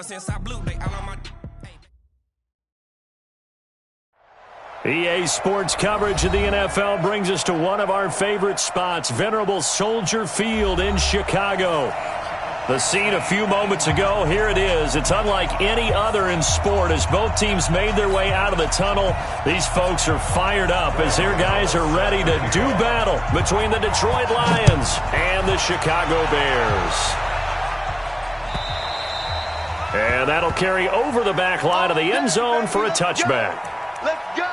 since I blew, they all on my... EA Sports coverage of the NFL brings us to one of our favorite spots, venerable Soldier Field in Chicago. The scene a few moments ago, here it is. It's unlike any other in sport as both teams made their way out of the tunnel. These folks are fired up as their guys are ready to do battle between the Detroit Lions and the Chicago Bears. And that'll carry over the back line of the end zone for a touchback. Let's go!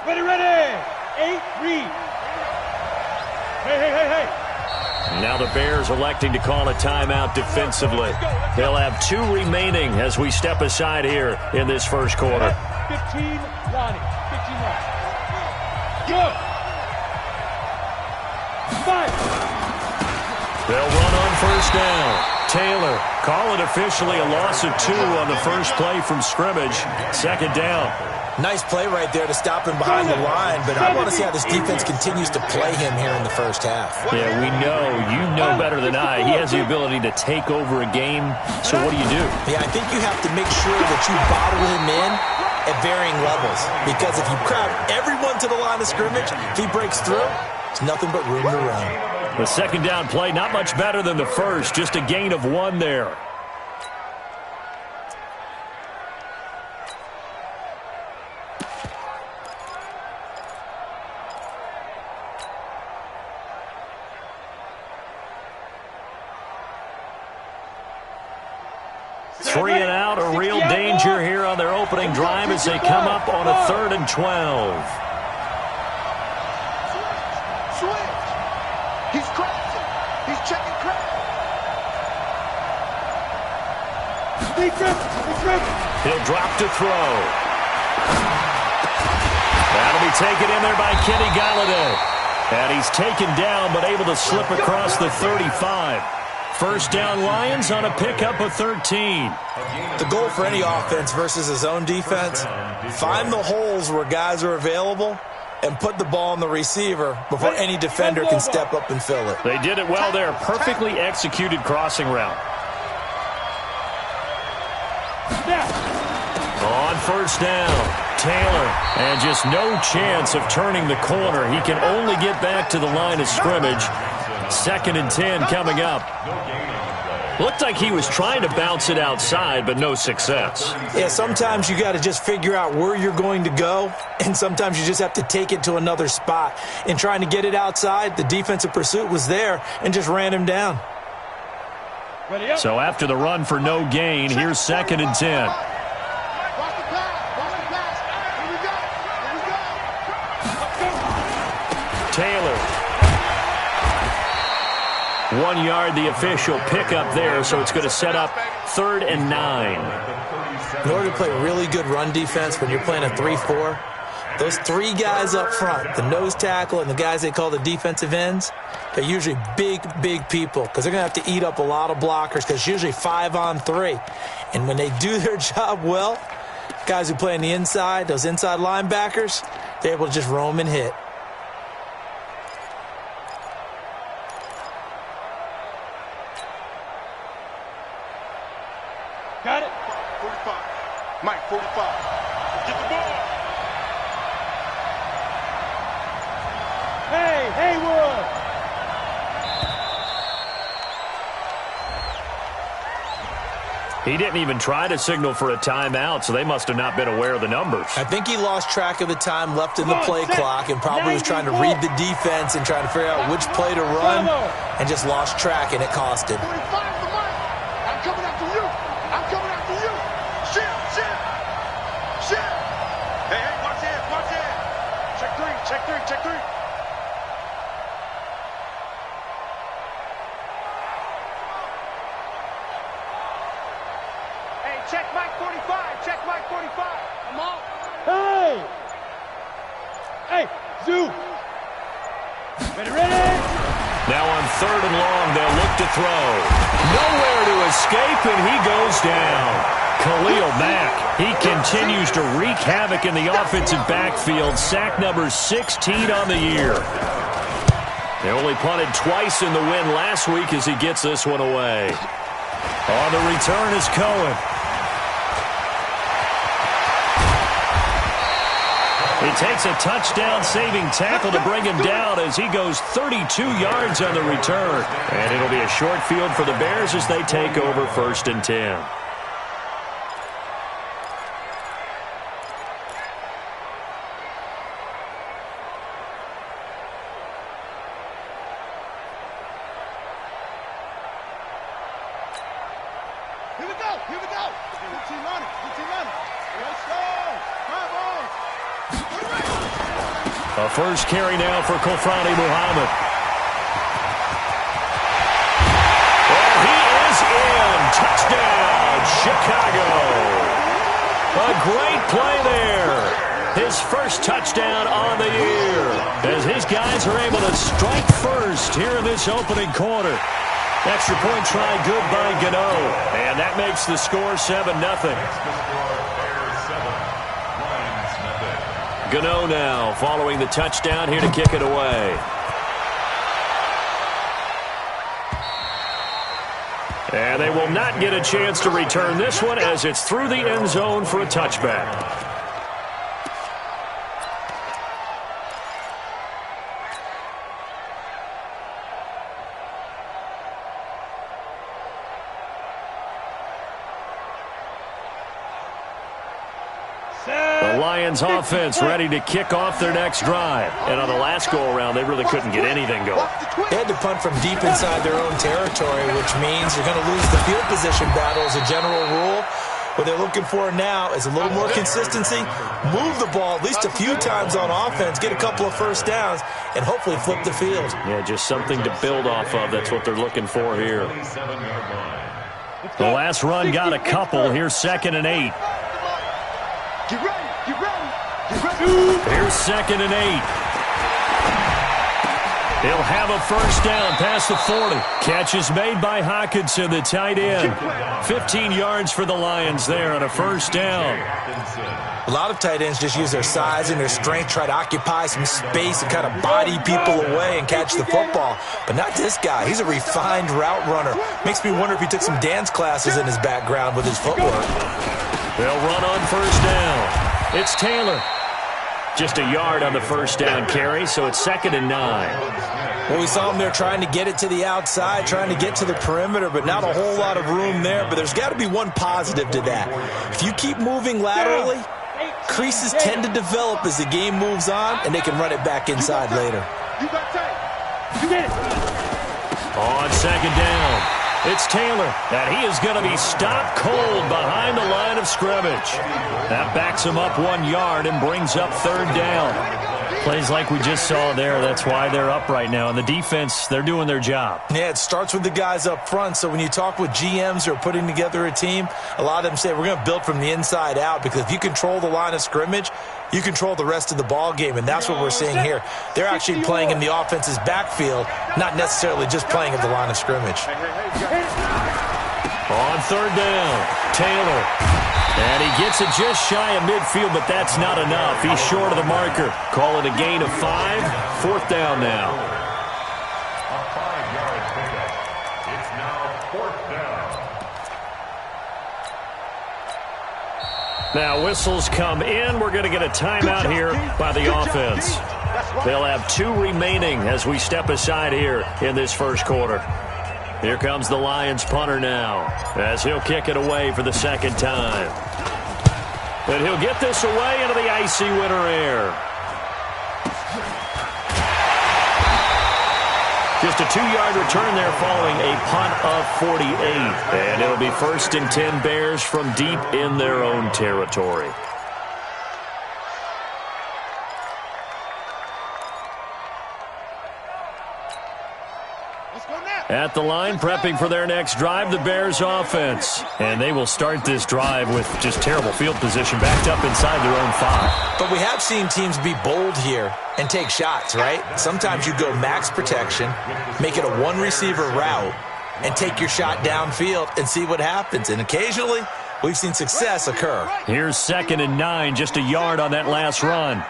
Ready! 8, read. Hey. Now the Bears electing to call a timeout defensively. They'll have 2 remaining as we step aside here in this first quarter. 15, Lonnie. 15 Lonnie. Go! 5. They'll run on first down. Taylor, call it officially a loss of 2 on the first play from scrimmage. Second down. Nice play right there to stop him behind the line, but I want to see how this defense continues to play him here in the first half. Yeah, we know. You know better than I. He has the ability to take over a game, so what do you do? Yeah, I think you have to make sure that you bottle him in at varying levels, because if you crowd everyone to the line of scrimmage, if he breaks through, it's nothing but room to run. The second down play, not much better than the first, just a gain of 1 there. Three and out, a real danger here on their opening drive as they come up on a 3rd and 12. Switch. He's crossing. He's checking crack. He'll drop to throw. That'll be taken in there by Kenny Galladay. And he's taken down but able to slip across the 35. First down Lions on a pickup of 13. The goal for any offense versus his own defense, find the holes where guys are available and put the ball on the receiver before any defender can step up and fill it. They did it well there. Perfectly executed crossing route. On first down, Taylor, and just no chance of turning the corner. He can only get back to the line of scrimmage. 2nd and 10 coming up. Looked like he was trying to bounce it outside, but no success. Yeah, sometimes you got to just figure out where you're going to go, and sometimes you just have to take it to another spot. In trying to get it outside, the defensive pursuit was there and just ran him down. So after the run for no gain, here's 2nd and 10. Taylor. 1 yard, the official pickup there, so it's going to set up 3rd and 9. In order to play really good run defense when you're playing a 3-4, those 3 guys up front, the nose tackle and the guys they call the defensive ends, they're usually big people because they're going to have to eat up a lot of blockers because it's usually 5 on 3. And when they do their job well, guys who play on the inside, those inside linebackers, they're able to just roam and hit. Got it. 45. Mike, 45. Get the ball. Hey, Haywood. He didn't even try to signal for a timeout, so they must have not been aware of the numbers. I think he lost track of the time left in the play clock and probably was trying to read the defense and trying to figure out which play to run and just lost track, and it cost him. 45 for Mike. I'm coming after you. I'm coming after you. Shit. Hey, watch in. Check three. Hey, check Mike 45. Come on. Hey, Zoo. Now on 3rd and long, they'll look to throw. Nowhere to escape, and he goes down. Khalil Mack, he continues to wreak havoc in the offensive backfield. Sack number 16 on the year. They only punted twice in the win last week as he gets this one away. On the return is Cohen. He takes a touchdown-saving tackle to bring him down as he goes 32 yards on the return. And it'll be a short field for the Bears as they take over 1st and 10. Here we go. Here we go. 15 running. 15 running. Let's go. Come on. A first carry now for Kofrani Muhammad. And he is in. Touchdown, Chicago. A great play there. His first touchdown on the year as his guys are able to strike first here in this opening quarter. Extra point try good by Gano. And that makes the score 7-0. Gano now following the touchdown here to kick it away. And they will not get a chance to return this one as it's through the end zone for a touchback. The Lions offense ready to kick off their next drive. And on the last go-around, they really couldn't get anything going. They had to punt from deep inside their own territory, which means you're going to lose the field position battle as a general rule. What they're looking for now is a little more consistency, move the ball at least a few times on offense, get a couple of first downs, and hopefully flip the field. Yeah, just something to build off of. That's what they're looking for here. The last run got a couple. Here's 2nd and 8. Get ready. Get ready. Get ready. Here's 2nd and 8. He'll have a first down past the 40. Catch is made by Hawkinson, the tight end. 15 yards for the Lions there on a first down. A lot of tight ends just use their size and their strength, try to occupy some space and kind of body people away and catch the football. But not this guy. He's a refined route runner. Makes me wonder if he took some dance classes in his background with his footwork. They'll run on first down. It's Taylor. Just a yard on the first down carry, so it's 2nd and 9. Well, we saw him there trying to get it to the outside, trying to get to the perimeter, but not a whole lot of room there. But there's got to be one positive to that. If you keep moving laterally, creases tend to develop as the game moves on, and they can run it back inside later. You got tape. You get it. On 2nd down. It's Taylor, and he is going to be stopped cold behind the line of scrimmage. That backs him up 1 yard and brings up 3rd down. Plays like we just saw there. That's why they're up right now. And the defense, they're doing their job. Yeah, it starts with the guys up front. So when you talk with GMs who are putting together a team, a lot of them say we're going to build from the inside out, because if you control the line of scrimmage, you control the rest of the ball game, and that's what we're seeing here. They're actually playing in the offense's backfield, not necessarily just playing at the line of scrimmage. On 3rd down, Taylor. And he gets it just shy of midfield, but that's not enough. He's short of the marker. Call it a gain of 5. 4th down now. A 5-yard pickup. It's now 4th down. Now whistles come in. We're going to get a timeout here by the offense. They'll have 2 remaining as we step aside here in this first quarter. Here comes the Lions punter now as he'll kick it away for the 2nd time. And he'll get this away into the icy winter air. Just a 2-yard return there following a punt of 48. And it'll be 1st and 10 Bears from deep in their own territory. Let's go now. At the line, prepping for their next drive, the Bears offense. And they will start this drive with just terrible field position, backed up inside their own 5. But we have seen teams be bold here and take shots, right? Sometimes you go max protection, make it a one-receiver route, and take your shot downfield and see what happens. And occasionally, we've seen success occur. Here's 2nd and 9, just a yard on that last run.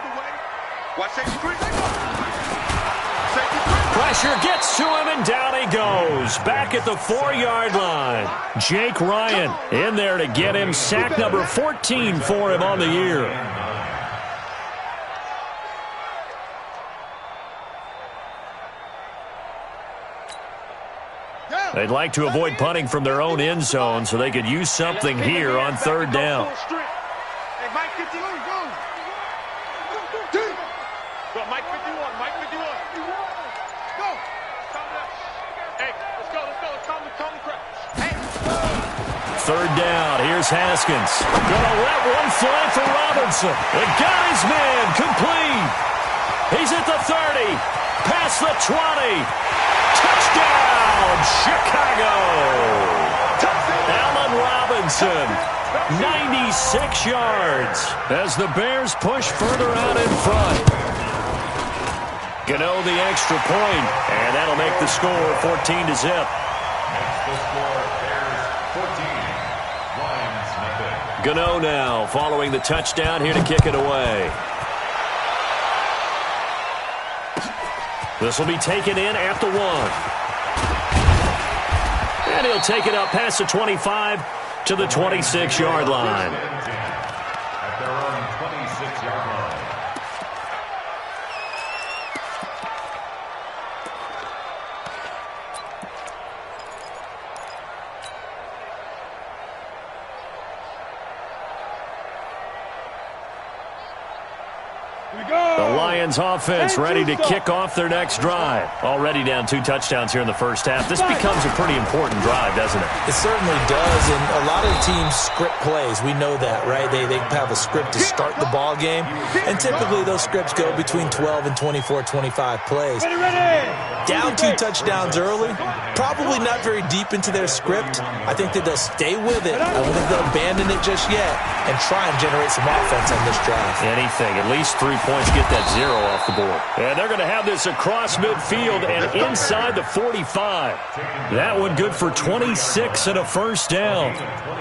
Pressure gets to him, and down he goes. Back at the 4-yard line. Jake Ryan in there to get him. Sack number 14 for him on the year. They'd like to avoid punting from their own end zone so they could use something here on 3rd down. Third down, here's Haskins. Gonna let one fly for Robinson. They got his man, complete. He's at the 30, past the 20. Touchdown, Chicago. Allen Robinson, 96 yards as the Bears push further out in front. Gano the extra point, and that'll make the score 14-0. Makes the score Bears 14. Gano now following the touchdown, here to kick it away. This will be taken in at the 1. And he'll take it up past the 25 to the 26-yard line. At their own 26-yard line. The Lions offense ready to kick off their next drive. Already down 2 touchdowns here in the first half. This becomes a pretty important drive, doesn't it? It certainly does, and a lot of teams script plays. We know that, right? They have a script to start the ball game, and typically those scripts go between 12 and 24, 25 plays. Down 2 touchdowns early, probably not very deep into their script. I think that they'll stay with it. I don't think they'll abandon it just yet and try and generate some offense on this drive. Anything, at least 3 points, get that 0 off the board. And they're going to have this across midfield and inside the 45. That one good for 26 and a first down.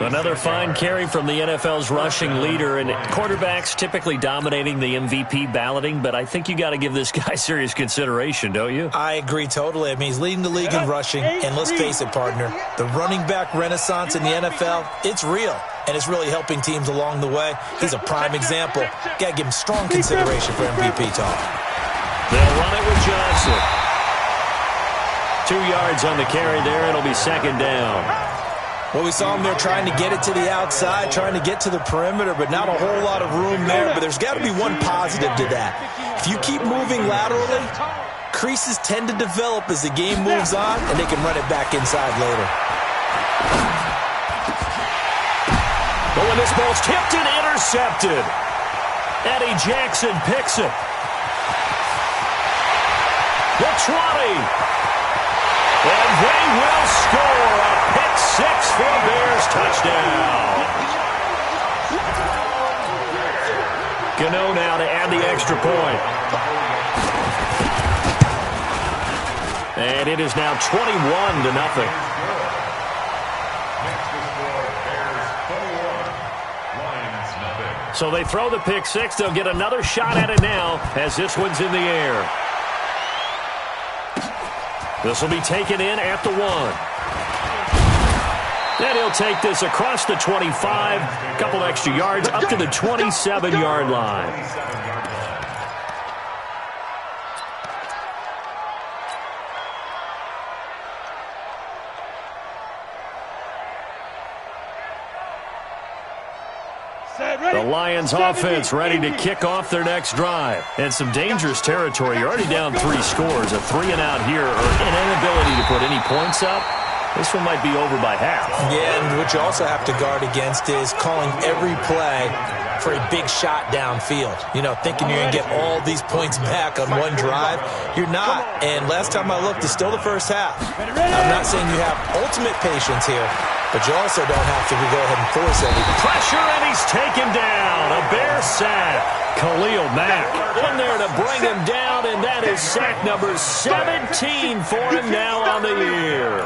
Another fine carry from the NFL's rushing leader, and quarterbacks typically dominating the MVP balloting, but I think you got to give this guy serious consideration, don't you? I agree totally. I mean, he's leading the league in rushing, and let's face it, partner, the running back renaissance in the NFL, it's real. And it's really helping teams along the way. He's a prime example. Got to give him strong consideration for MVP talk. They'll run it with Johnson. 2 yards on the carry there. It'll be 2nd down. Well, we saw him there trying to get it to the outside, trying to get to the perimeter, but not a whole lot of room there. But there's got to be one positive to that. If you keep moving laterally, creases tend to develop as the game moves on, and they can run it back inside later. But when this ball's tipped and intercepted, Eddie Jackson picks it. The 20. And they will score a pick 6 for a Bears touchdown. Gano now to add the extra point. And it is now 21-0. So they throw the pick 6. They'll get another shot at it now as this one's in the air. This will be taken in at the 1. And he'll take this across the 25. A couple extra yards up to the 27-yard line. The Lions offense ready to kick off their next drive. And some dangerous territory. You're already down 3 scores. A 3-and-out here, or an inability to put any points up. This one might be over by half. Yeah, and what you also have to guard against is calling every play for a big shot downfield. You know, thinking you're going to get all these points back on one drive. You're not. And last time I looked, it's still the first half. I'm not saying you have ultimate patience here, but you also don't have to go ahead and force anything. Pressure, and he's taken down. A Bear sack. Khalil Mack in there to bring him down, and that is sack number 17 for him now on the year.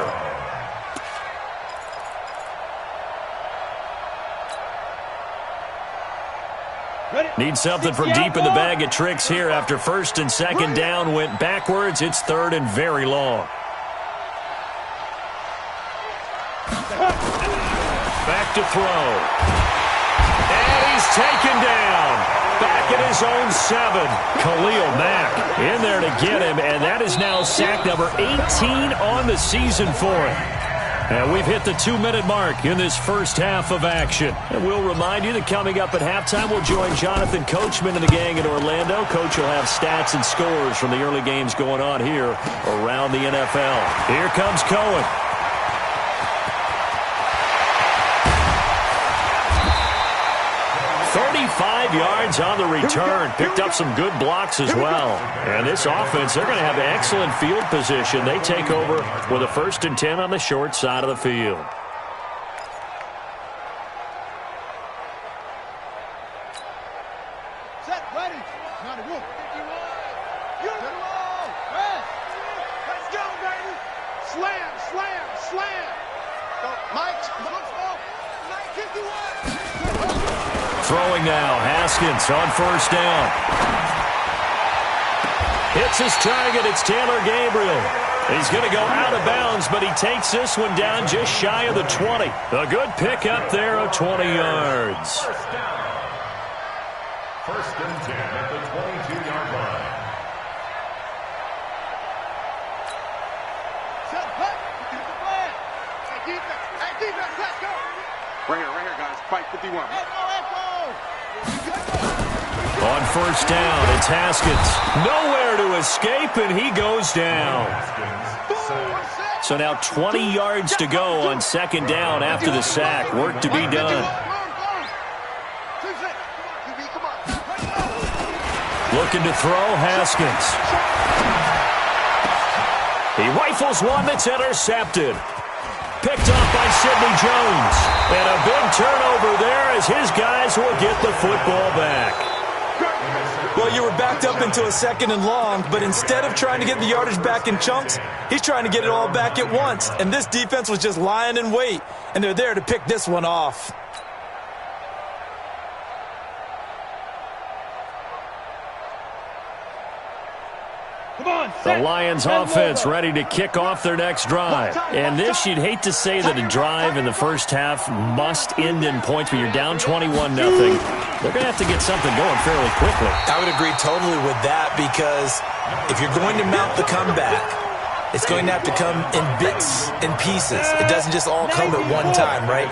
Need something from deep in the bag of tricks here after first and second down went backwards. It's third and very long. Back to throw. And he's taken down. Back at his own 7. Khalil Mack in there to get him, and that is now sack number 18 on the season for him. And we've hit the 2-minute mark in this first half of action. And we'll remind you that coming up at halftime, we'll join Jonathan Coachman and the gang in Orlando. Coach will have stats and scores from the early games going on here around the NFL. Here comes Cohen. Yards on the return. Picked up some good blocks as well. And this offense, they're going to have excellent field position. They take over with a 1st and 10 on the short side of the field. Set, ready. Now the room. Let's go, baby. Slam, slam, slam. Mike, Mike 51. Throwing now, Haskins on first down. Hits his target, it's Taylor Gabriel. He's going to go out of bounds, but he takes this one down just shy of the 20. A good pickup there of 20 yards. First and 10 at the 22-yard line. Set, cut. Get the flag. Hey, defense, let's go. Right here, guys. Fight 51. Let's go. On first down, it's Haskins. Nowhere to escape, and he goes down. So now 20 yards to go on second down after the sack. Work to be done. Looking to throw, Haskins. He rifles one that's intercepted. Picked up by Sidney Jones. And a big turnover there as his guys will get the football back. Well, you were backed up into a 2nd and long, but instead of trying to get the yardage back in chunks, he's trying to get it all back at once. And this defense was just lying in wait, and they're there to pick this one off. The Lions offense ready to kick off their next drive. And this, you'd hate to say that a drive in the first half must end in points, but you're down 21-0. They're going to have to get something going fairly quickly. I would agree totally with that, because if you're going to mount the comeback, it's going to have to come in bits and pieces. It doesn't just all come at one time, right?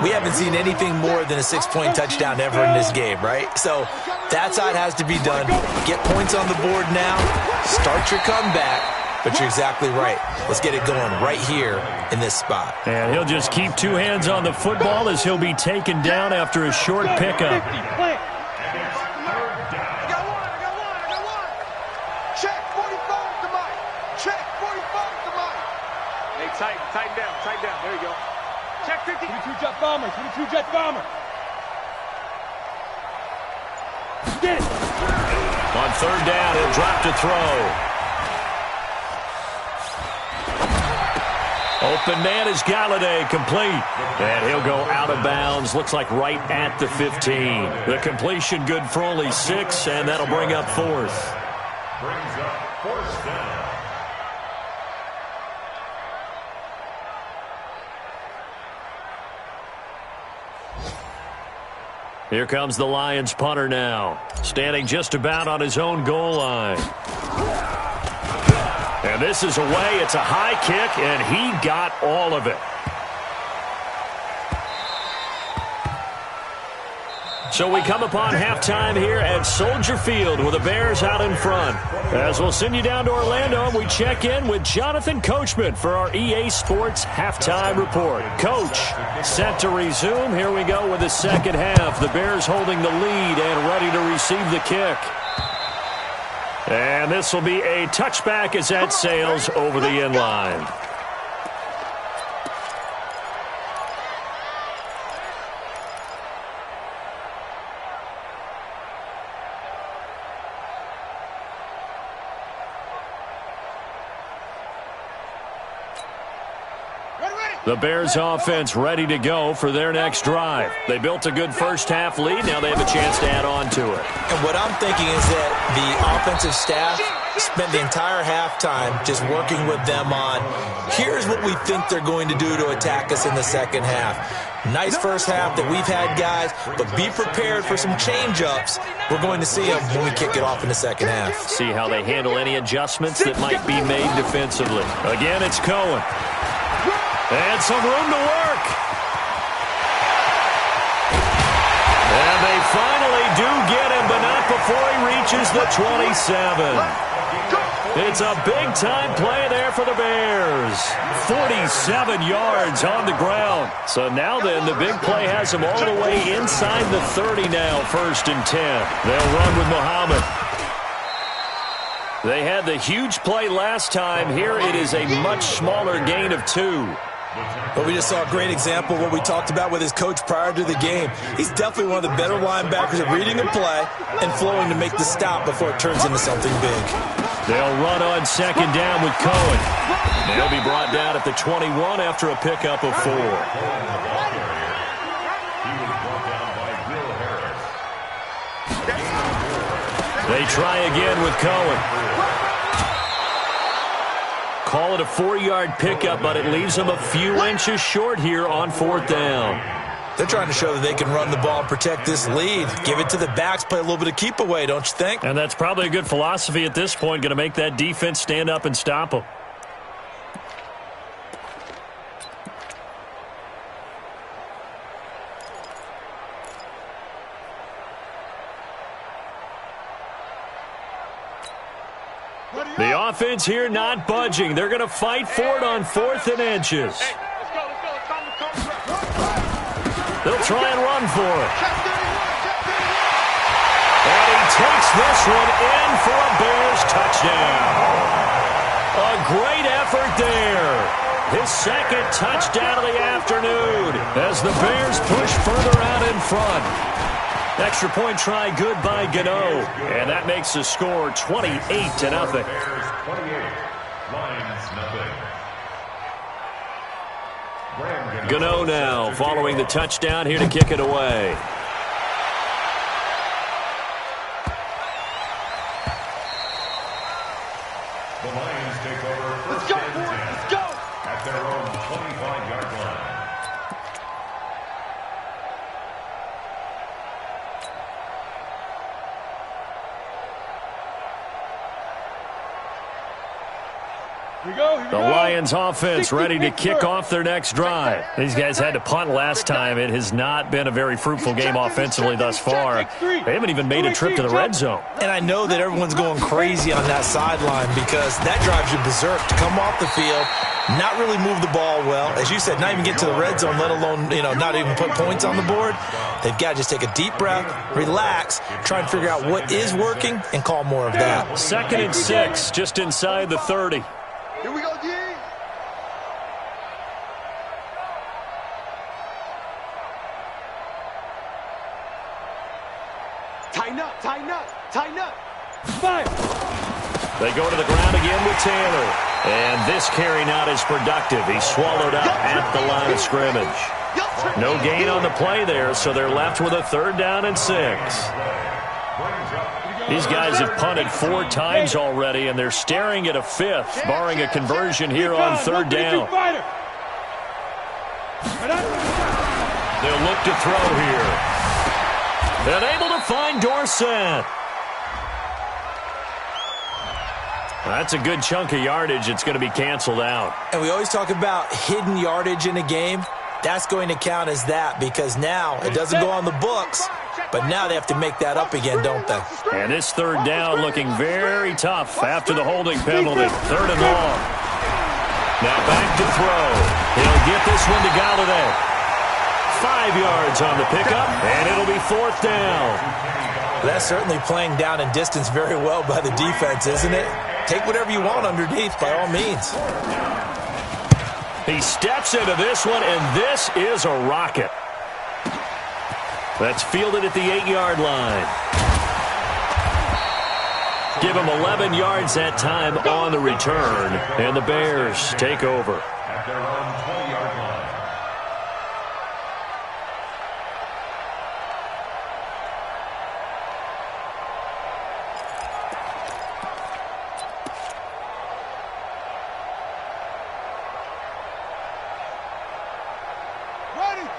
We haven't seen anything more than a 6-point touchdown ever in this game, right? So that's how it has to be done. Get points on the board now. Start your comeback. But you're exactly right. Let's get it going right here in this spot. And he'll just keep 2 hands on the football as he'll be taken down after a short pickup. Tighten down. There you go. Check 50. 22 jet bomber. 22 jet bomber. Get it. On third down, he'll drop to throw. Open man is Galladay, complete. And he'll go out of bounds, looks like right at the 15. The completion good for only 6, and that'll bring up 4th. Brings up 4th down. Here comes the Lions punter now, standing just about on his own goal line. And this is away. It's a high kick, and he got all of it. So we come upon halftime here at Soldier Field with the Bears out in front. As we'll send you down to Orlando, and we check in with Jonathan Coachman for our EA Sports Halftime Report. Coach, set to resume. Here we go with the second half. The Bears holding the lead and ready to receive the kick. And this will be a touchback as that sails over the end line. The Bears offense ready to go for their next drive. They built a good first half lead. Now they have a chance to add on to it. And what I'm thinking is that the offensive staff spent the entire halftime just working with them on, here's what we think they're going to do to attack us in the second half. Nice first half that we've had, guys, but be prepared for some change-ups. We're going to see them when we kick it off in the second half. See how they handle any adjustments that might be made defensively. Again, it's Cohen. And some room to work. And they finally do get him, but not before he reaches the 27. It's a big-time play there for the Bears. 47 yards on the ground. So now then, the big play has them all the way inside the 30 now, 1st and 10. They'll run with Muhammad. They had the huge play last time. Here it is a much smaller gain of 2. But we just saw a great example of what we talked about with his coach prior to the game. He's definitely one of the better linebackers at reading a play and flowing to make the stop before it turns into something big. They'll run on second down with Cohen. They'll be brought down at the 21 after a pickup of 4. They try again with Cohen. Call it a 4-yard pickup, but it leaves them a few inches short here on 4th down. They're trying to show that they can run the ball and protect this lead. Give it to the backs, play a little bit of keep away, don't you think? And that's probably a good philosophy at this point, going to make that defense stand up and stop them. The offense here not budging. They're going to fight for it on 4th and inches. They'll try and run for it. And he takes this one in for a Bears touchdown. A great effort there. His second touchdown of the afternoon as the Bears push further out in front. Extra point try good by Gano. And that makes the score 28-0. Gano now following the touchdown here to kick it away. The Lions take over. Let's go, boys. Let's go. At their own 25-yard line. The Lions offense ready to kick off their next drive. These guys had to punt last time. It has not been a very fruitful game offensively thus far. They haven't even made a trip to the red zone. And I know that everyone's going crazy on that sideline because that drives you berserk to come off the field, not really move the ball well. As you said, not even get to the red zone, let alone, not even put points on the board. They've got to just take a deep breath, relax, try and figure out what is working and call more of that. 2nd and 6, just inside the 30. Here we go, D. Tighten up, tighten up, tighten up. Fire. They go to the ground again with Taylor. And this carry not as productive. He's swallowed up at the line of scrimmage. No gain on the play there, so they're left with a 3rd down and 6. These guys have punted 4 times already, and they're staring at a 5th, barring a conversion here on 3rd down. They'll look to throw here. And able to find Dorsett. That's a good chunk of yardage. It's going to be canceled out. And we always talk about hidden yardage in a game. That's going to count as that because now it doesn't go on the books, but now they have to make that up again, don't they? And this third down looking very tough after the holding penalty. 3rd and long. Now back to throw. He'll get this one to Galladay. 5 yards on the pickup, and it'll be 4th down. That's certainly playing down and distance very well by the defense, isn't it? Take whatever you want underneath, by all means. He steps into this one, and this is a rocket. That's fielded at the 8-yard line. Give him 11 yards that time on the return, and the Bears take over. At their own 20-yard line.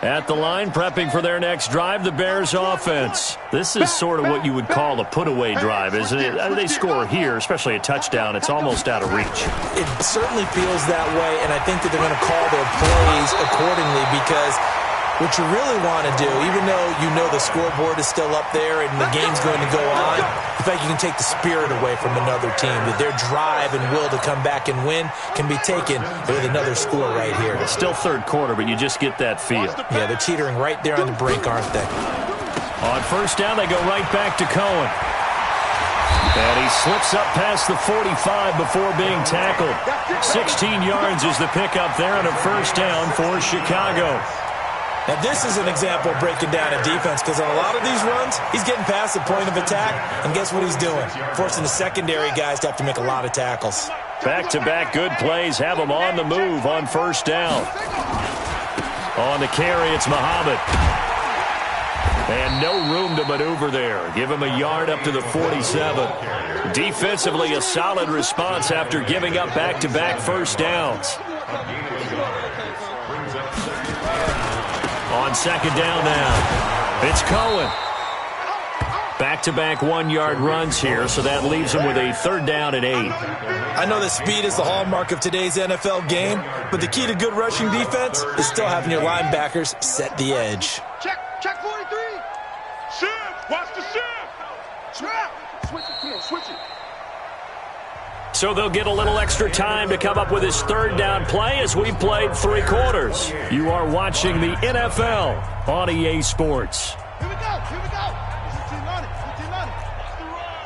At the line, prepping for their next drive, the Bears offense. This is sort of what you would call a put-away drive, isn't it? They score here, especially a touchdown. It's almost out of reach. It certainly feels that way, and I think that they're going to call their plays accordingly because what you really want to do, even though you know the scoreboard is still up there and the game's going to go on, in fact, you can take the spirit away from another team, that their drive and will to come back and win can be taken with another score right here. It's still third quarter, but you just get that feel. Yeah, they're teetering right there on the brink, aren't they? On 1st down, they go right back to Cohen. And he slips up past the 45 before being tackled. 16 yards is the pickup there on a 1st down for Chicago. Now, this is an example of breaking down a defense because on a lot of these runs, he's getting past the point of attack, and guess what he's doing? Forcing the secondary guys to have to make a lot of tackles. Back-to-back good plays have them on the move on 1st down. On the carry, it's Muhammad. And no room to maneuver there. Give him a yard up to the 47. Defensively, a solid response after giving up back-to-back 1st downs. On 2nd down now, it's Cohen. Back-to-back 1-yard runs here, so that leaves him with a 3rd down and 8. I know that speed is the hallmark of today's NFL game, but the key to good rushing defense is still having your linebackers set the edge. Check 43. Shift. Watch the shift. Trap. Switch it. Come on, switch it. So they'll get a little extra time to come up with his 3rd down play as we've played 3 quarters. You are watching the NFL on EA Sports. Here we go. Here we go. It's a team running. It's a team running. Watch the run.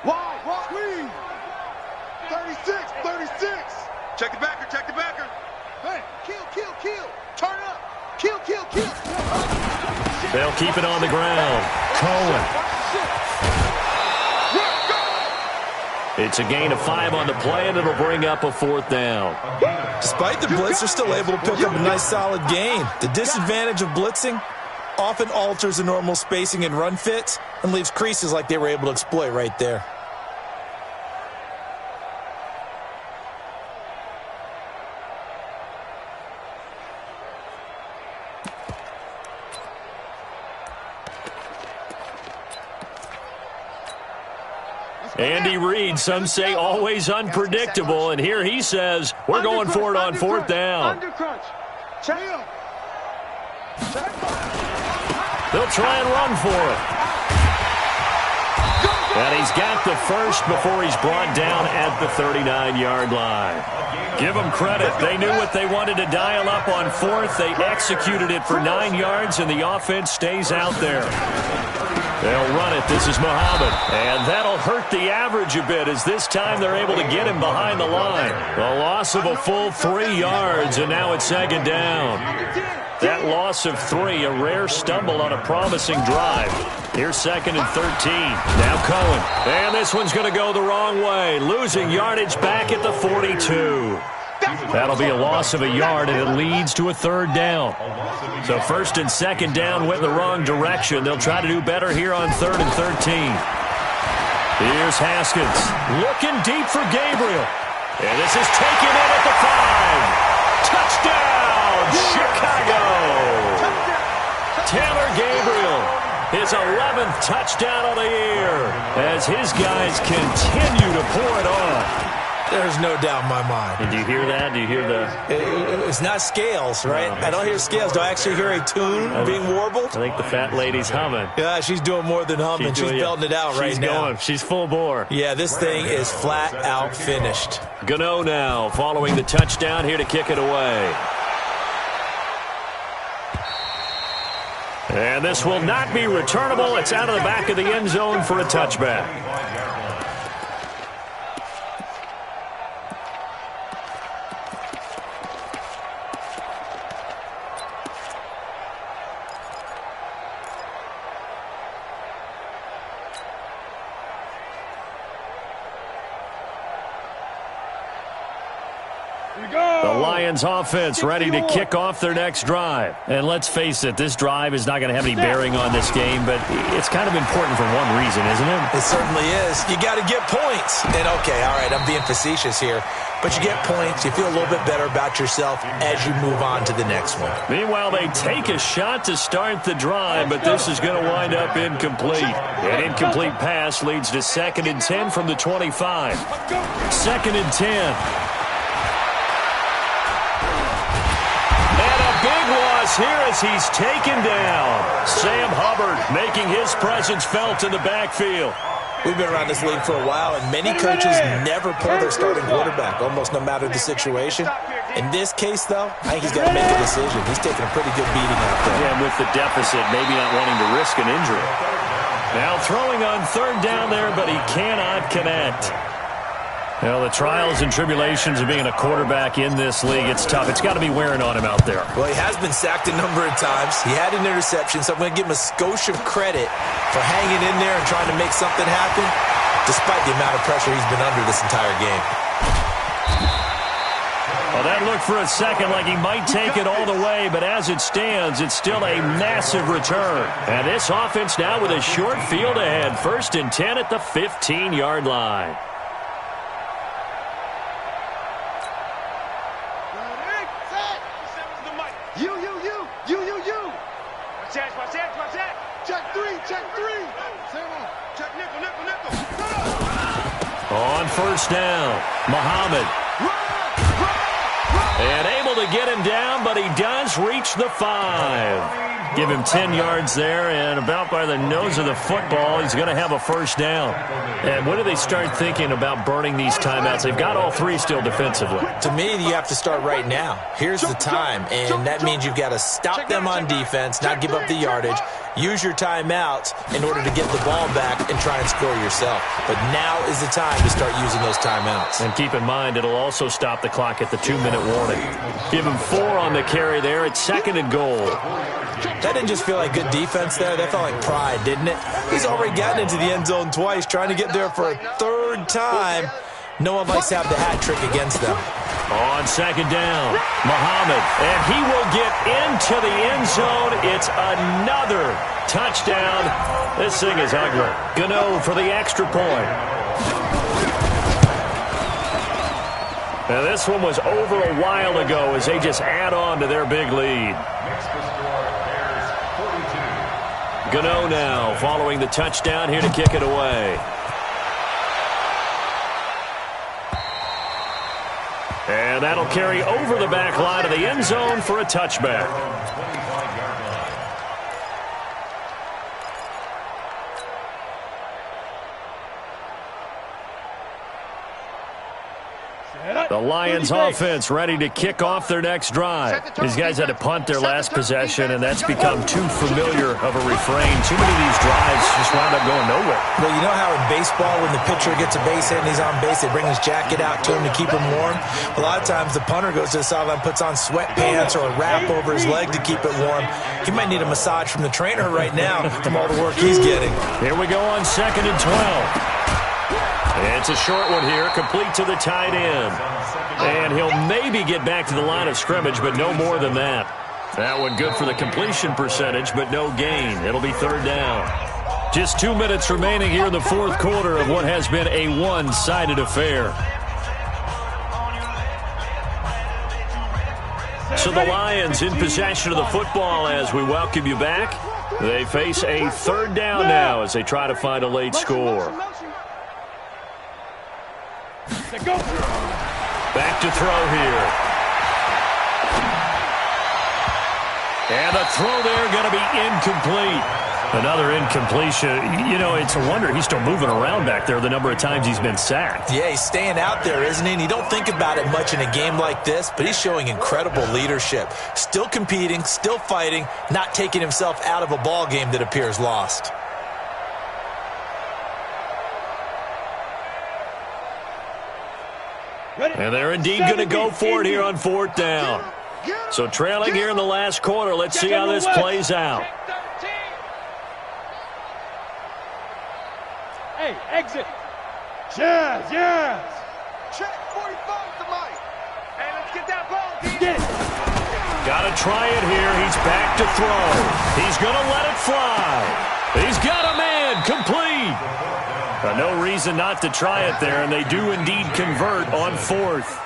Wide. Squeeze. 36. 36. Check the backer. Check the backer. Hey, kill. Turn up. Kill. They'll keep it on the ground. Cohen. It's a gain of 5 on the play, and it'll bring up a 4th down. Despite the blitz, they're still able to pick up a nice, solid gain. The disadvantage of blitzing often alters the normal spacing and run fits and leaves creases like they were able to exploit right there. Andy Reid, some say always unpredictable, and here he says, we're going for it on 4th down. They'll try and run for it. And he's got the first before he's brought down at the 39-yard line. Give them credit. They knew what they wanted to dial up on 4th. They executed it for 9 yards, and the offense stays out there. They'll run it. This is Muhammad. And that'll hurt the average a bit as this time they're able to get him behind the line. A loss of a full 3 yards, and now it's 2nd down. That loss of 3, a rare stumble on a promising drive. Here's 2nd and 13. Now Cohen. And this one's going to go the wrong way. Losing yardage back at the 42. That'll be a loss of a yard, and it leads to a 3rd down. So 1st and 2nd down went the wrong direction. They'll try to do better here on 3rd and 13. Here's Haskins. Looking deep for Gabriel. And this is taken in at the 5. Touchdown, Chicago. Taylor Gabriel, his 11th touchdown of the year as his guys continue to pour it on. There's no doubt in my mind. Did you hear that? Do you hear the... It's not scales, right? No. I don't hear scales. Do I actually hear a tune being warbled? I think the fat lady's humming. Yeah, she's doing more than humming. She's belting it out right now. She's full bore. Yeah, this thing is flat out finished. Gano now following the touchdown here to kick it away. And this will not be returnable. It's out of the back of the end zone for a touchback. The Lions offense ready to kick off their next drive. And let's face it, this drive is not going to have any bearing on this game, but it's kind of important for one reason, isn't it? It certainly is. You got to get points. And okay, all right, I'm being facetious here, but you get points, you feel a little bit better about yourself as you move on to the next one. Meanwhile, they take a shot to start the drive, but this is going to wind up incomplete. An incomplete pass leads to 2nd and 10 from the 25. 2nd and 10. Here as he's taken down. Sam Hubbard making his presence felt in the backfield. We've been around this league for a while, and many coaches never pull their starting quarterback, almost no matter the situation. In this case, though, I think he's got to make a decision. He's taking a pretty good beating out there. Yeah, with the deficit, maybe not wanting to risk an injury. Now throwing on 3rd down there, but he cannot connect. Well, the trials and tribulations of being a quarterback in this league, it's tough. It's got to be wearing on him out there. Well, he has been sacked a number of times. He had an interception, so I'm going to give him a skosh of credit for hanging in there and trying to make something happen, despite the amount of pressure he's been under this entire game. Well, that looked for a second like he might take it all the way, but as it stands, it's still a massive return. And this offense now with a short field ahead. 1st and 10 at the 15-yard line. On 1st down, Muhammad. And able to get him down, but he does reach the 5. Give him 10 yards there, and about by the nose of the football, he's going to have a 1st down. And when do they start thinking about burning these timeouts? They've got all 3 still defensively. To me, you have to start right now. Here's the time, and that means you've got to stop them on defense, not give up the yardage, use your timeouts in order to get the ball back and try and score yourself. But now is the time to start using those timeouts. And keep in mind, it'll also stop the clock at the 2-minute warning. Give him 4 on the carry there. It's 2nd and goal. That didn't just feel like good defense there. That felt like pride, didn't it? He's already gotten into the end zone twice, trying to get there for a 3rd time. No one likes to have the hat trick against them. On 2nd down, Muhammad, and he will get into the end zone. It's another touchdown. This thing is ugly. Gano for the extra point. Now this one was over a while ago as they just add on to their big lead. Gano now following the touchdown here to kick it away. And that'll carry over the back line of the end zone for a touchback. The Lions offense ready to kick off their next drive. These guys had to punt their last possession, and that's become too familiar of a refrain. Too many of these drives just wound up going nowhere. Well, you know how in baseball when the pitcher gets a base hit and he's on base, they bring his jacket out to him to keep him warm? A lot of times the punter goes to the sideline, puts on sweatpants or a wrap over his leg to keep it warm. He might need a massage from the trainer right now from all the work he's getting. Here we go on 2nd and 12. It's a short one here, complete to the tight end. And he'll maybe get back to the line of scrimmage, but no more than that. That one good for the completion percentage, but no gain. It'll be 3rd down. Just 2 minutes remaining here in the 4th quarter of what has been a one-sided affair. So the Lions in possession of the football as we welcome you back. They face a 3rd down now as they try to find a late score. Go. Back to throw here. And the throw there going to be incomplete. Another incompletion. You know, it's a wonder he's still moving around back there the number of times he's been sacked. Yeah, he's staying out there, isn't he? And you don't think about it much in a game like this, but he's showing incredible leadership. Still competing, still fighting, not taking himself out of a ball game that appears lost. And they're indeed going to go for it here on 4th down. So trailing here in the last quarter. Let's see how this plays out. Hey, exit. Yes, yes. Check 45 to Mike. Hey, let's get that ball, D. Get it. Got to try it here. He's back to throw. He's going to let it fly. He's got a man. Complete. No reason not to try it there, and they do indeed convert on 4th.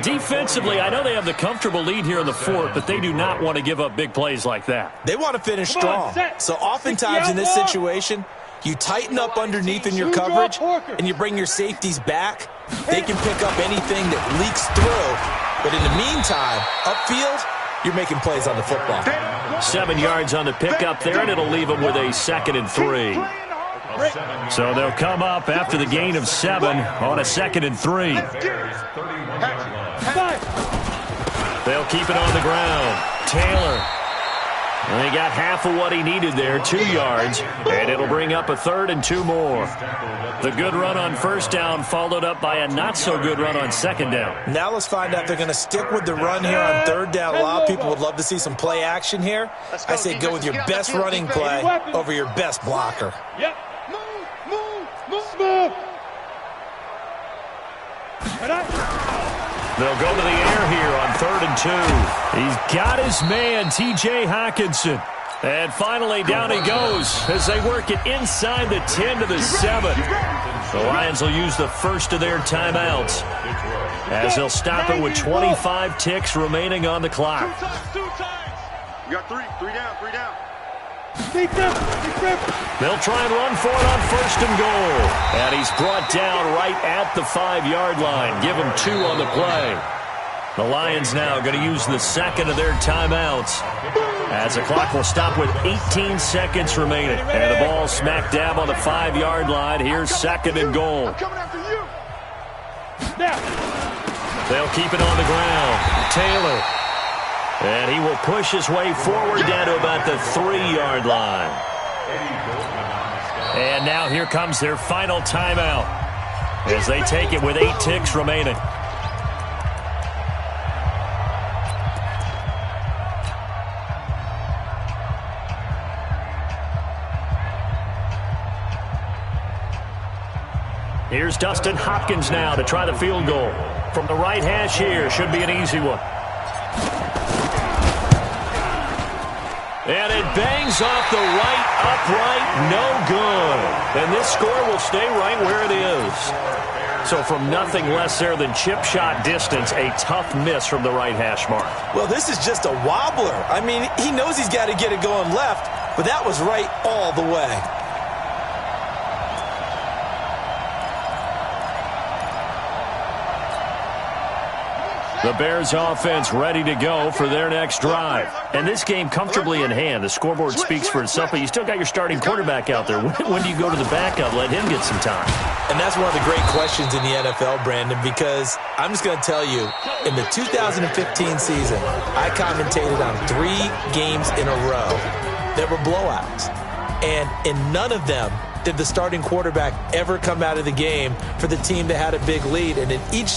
Defensively, I know they have the comfortable lead here in the 4th, but they do not want to give up big plays like that. They want to finish strong. So oftentimes in this situation, you tighten up underneath in your coverage, and you bring your safeties back. They can pick up anything that leaks through. But in the meantime, upfield, you're making plays on the football. 7 yards on the pickup there, and it'll leave them with a 2nd and 3. So they'll come up after the gain of 7 on a 2nd and 3. They'll keep it on the ground. Taylor. And he got half of what he needed there, 2 yards, and it'll bring up a 3rd and 2 more. The good run on 1st down followed up by a not-so-good run on 2nd down. Now let's find out if they're going to stick with the run here on 3rd down. A lot of people would love to see some play action here. I say go with your best running play over your best blocker. Yep. Move. Smooth. They'll go to the air here on 3rd and 2. He's got his man, T.J. Hockenson. And finally, down he goes as they work it inside the 10 to the 7. The Lions will use the first of their timeouts as they'll stop it with 25 ticks remaining on the clock. Two times. You got three down. They'll try and run for it on 1st and goal. And he's brought down right at the 5-yard line. Give him 2 on the play. The Lions now going to use the 2nd of their timeouts as the clock will stop with 18 seconds remaining. And the ball smack dab on the 5-yard line. Here's 2nd and goal. I'm coming after you. They'll keep it on the ground. Taylor. And he will push his way forward down to about the 3-yard line. And now here comes their final timeout as they take it with 8 ticks remaining. Here's Dustin Hopkins now to try the field goal. From the right hash here, should be an easy one. And it bangs off the right upright, no good. And this score will stay right where it is. So from nothing less there than chip shot distance, a tough miss from the right hash mark. Well, this is just a wobbler. I mean, he knows he's got to get it going left, but that was right all the way. The Bears offense ready to go for their next drive. And this game comfortably in hand. The scoreboard speaks for itself, but you still got your starting quarterback out there. When do you go to the backup? Let him get some time. And that's one of the great questions in the NFL, Brandon, because I'm just going to tell you, in the 2015 season, I commentated on 3 games in a row that were blowouts. And in none of them did the starting quarterback ever come out of the game for the team that had a big lead. And in each